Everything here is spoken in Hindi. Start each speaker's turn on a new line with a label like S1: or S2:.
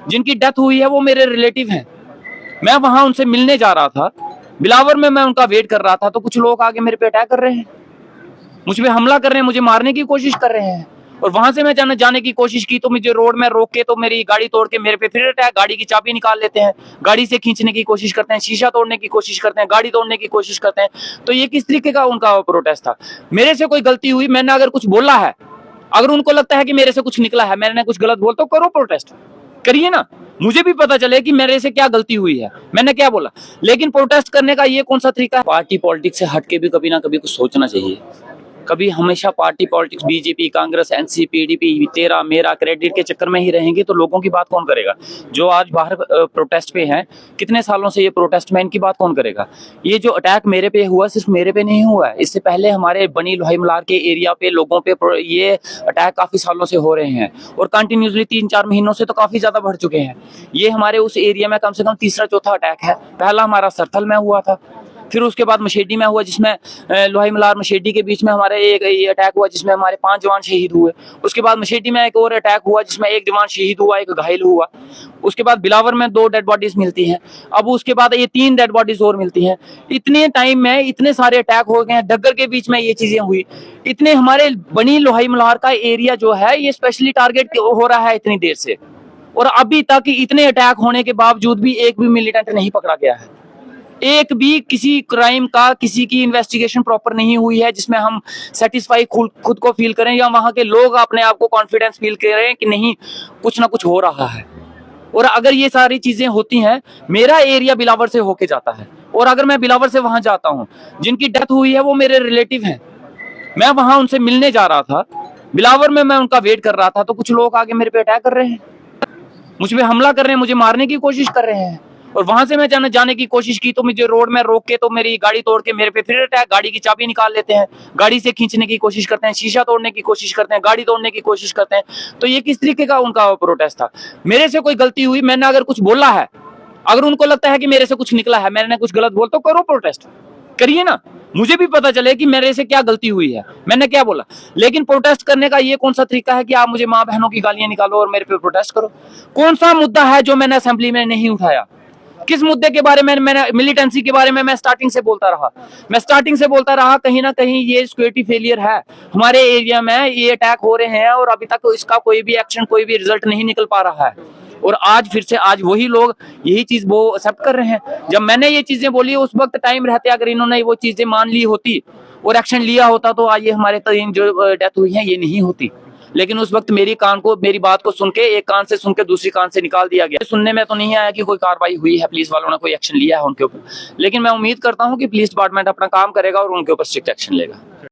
S1: जिनकी डेथ हुई है वो मेरे रिलेटिव हैं। मैं वहां उनसे मिलने जा रहा था, बिलावर में मैं उनका वेट कर रहा था, तो कुछ लोग आगे मेरे पे अटैक कर रहे हैं, मुझ पे हमला कर रहे हैं, मुझे मारने की कोशिश कर रहे हैं। और वहां से मैं जाने की कोशिश की तो मुझे रोड में रोक के तो मेरी गाड़ी तोड़ के मेरे पे फिर अटैक, गाड़ी की चाबी निकाल लेते हैं, गाड़ी से खींचने की कोशिश करते हैं, शीशा तोड़ने की कोशिश करते हैं, गाड़ी तोड़ने की कोशिश करते हैं। तो ये किस तरीके का उनका प्रोटेस्ट था? मेरे से कोई गलती हुई, मैंने अगर कुछ बोला है, अगर उनको लगता है कि मेरे से कुछ निकला है, मैंने कुछ गलत बोल, तो करो प्रोटेस्ट, करिए ना, मुझे भी पता चले कि मेरे से क्या गलती हुई है, मैंने क्या बोला। लेकिन प्रोटेस्ट करने का ये कौन सा तरीका है? पार्टी पॉलिटिक्स से हट के भी कभी ना कभी कुछ सोचना चाहिए। कभी हमेशा party politics, BJP, Congress, NCP, PDP, तेरा मेरा क्रेडिट के चक्कर में ही रहेंगे तो लोगों की बात कौन करेगा? जो आज बाहर प्रोटेस्ट पे हैं, कितने सालों से ये प्रोटेस्ट में, इनकी बात कौन करेगा? ये जो अटैक मेरे पे हुआ सिर्फ मेरे पे नहीं हुआ है, इससे पहले हमारे बनी लोहाई मलार के एरिया पे लोगों पे ये अटैक काफी सालों से हो रहे हैं और कंटिन्यूसली 3-4 महीनों से तो काफी ज्यादा बढ़ चुके हैं। ये हमारे उस एरिया में कम से कम तीसरा चौथा अटैक है। पहला हमारा सरथल में हुआ था, फिर उसके बाद मशेडी में हुआ, जिसमें लोहाई मलार मशेडी के बीच में हमारे एक अटैक हुआ जिसमें हमारे 5 जवान शहीद हुए। उसके बाद मशेडी में एक और अटैक हुआ जिसमें 1 जवान शहीद हुआ, 1 घायल हुआ। उसके बाद बिलावर में 2 डेड बॉडीज मिलती हैं, अब उसके बाद ये 3 डेड बॉडीज और मिलती हैं। इतने टाइम में इतने सारे अटैक हो गए हैं, डग्गर के बीच में ये चीजें हुई। इतने हमारे बनी लोहाई मलार का एरिया जो है ये स्पेशली टारगेट हो रहा है इतनी देर से, और अभी तक इतने अटैक होने के बावजूद भी एक भी मिलिटेंट नहीं पकड़ा गया है। एक भी किसी क्राइम का किसी की इन्वेस्टिगेशन प्रॉपर नहीं हुई है जिसमें हम सेटिस्फाई खुद को फील करें या वहां के लोग अपने आप को कॉन्फिडेंस फील करें कि नहीं कुछ ना कुछ हो रहा है। और अगर ये सारी चीजें होती हैं, मेरा एरिया बिलावर से होके जाता है, और अगर मैं बिलावर से वहां जाता हूं, जिनकी डेथ हुई है वो मेरे रिलेटिव हैं, मैं वहां उनसे मिलने जा रहा था, बिलावर में मैं उनका वेट कर रहा था, तो कुछ लोग आगे मेरे पे अटैक कर रहे हैं, मुझ पे हमला कर रहे हैं, मुझे मारने की कोशिश कर रहे हैं। और वहां से मैं जाने की कोशिश की तो मुझे रोड में रोक के तो मेरी गाड़ी तोड़ के मेरे पे फिर अटैक, गाड़ी की चाबी निकाल लेते हैं, गाड़ी से खींचने की कोशिश करते हैं, शीशा तोड़ने की कोशिश करते हैं, गाड़ी तोड़ने की कोशिश करते हैं। तो ये किस तरीके का उनका प्रोटेस्ट था? मेरे से कोई गलती हुई, मैंने अगर कुछ बोला है, अगर उनको लगता है कि मेरे से कुछ निकला है, मैंने कुछ गलत बोल, तो करो प्रोटेस्ट, करिए ना, मुझे भी पता चले कि मेरे से क्या गलती हुई है, मैंने क्या बोला। लेकिन प्रोटेस्ट करने का ये कौन सा तरीका है कि आप मुझे माँ बहनों की गालियां निकालो और मेरे पे प्रोटेस्ट करो? कौन सा मुद्दा है जो मैंने असेंबली में नहीं उठाया? किस मुद्दे के बारे में मैंने मिलिटेंसी के बारे में मैं स्टार्टिंग से बोलता रहा, कहीं ना कहीं ये सिक्योरिटी फेलियर है हमारे एरिया में, ये अटैक हो रहे हैं और अभी तक तो इसका कोई भी एक्शन, कोई भी रिजल्ट नहीं निकल पा रहा है। और आज फिर से आज वही लोग यही चीज वो एक्सेप्ट कर रहे हैं। जब मैंने ये चीजें बोली उस वक्त टाइम रहते अगर इन्होंने वो चीजें मान ली होती और एक्शन लिया होता तो आज ये हमारे 3 जो डेथ हुई है ये नहीं होती। लेकिन उस वक्त मेरी बात को सुन के, एक कान से सुन के दूसरी कान से निकाल दिया गया। सुनने में तो नहीं आया कि कोई कार्रवाई हुई है, पुलिस वालों ने कोई एक्शन लिया है उनके ऊपर, लेकिन मैं उम्मीद करता हूं कि पुलिस डिपार्टमेंट अपना काम करेगा और उनके ऊपर स्ट्रिक्ट एक्शन लेगा।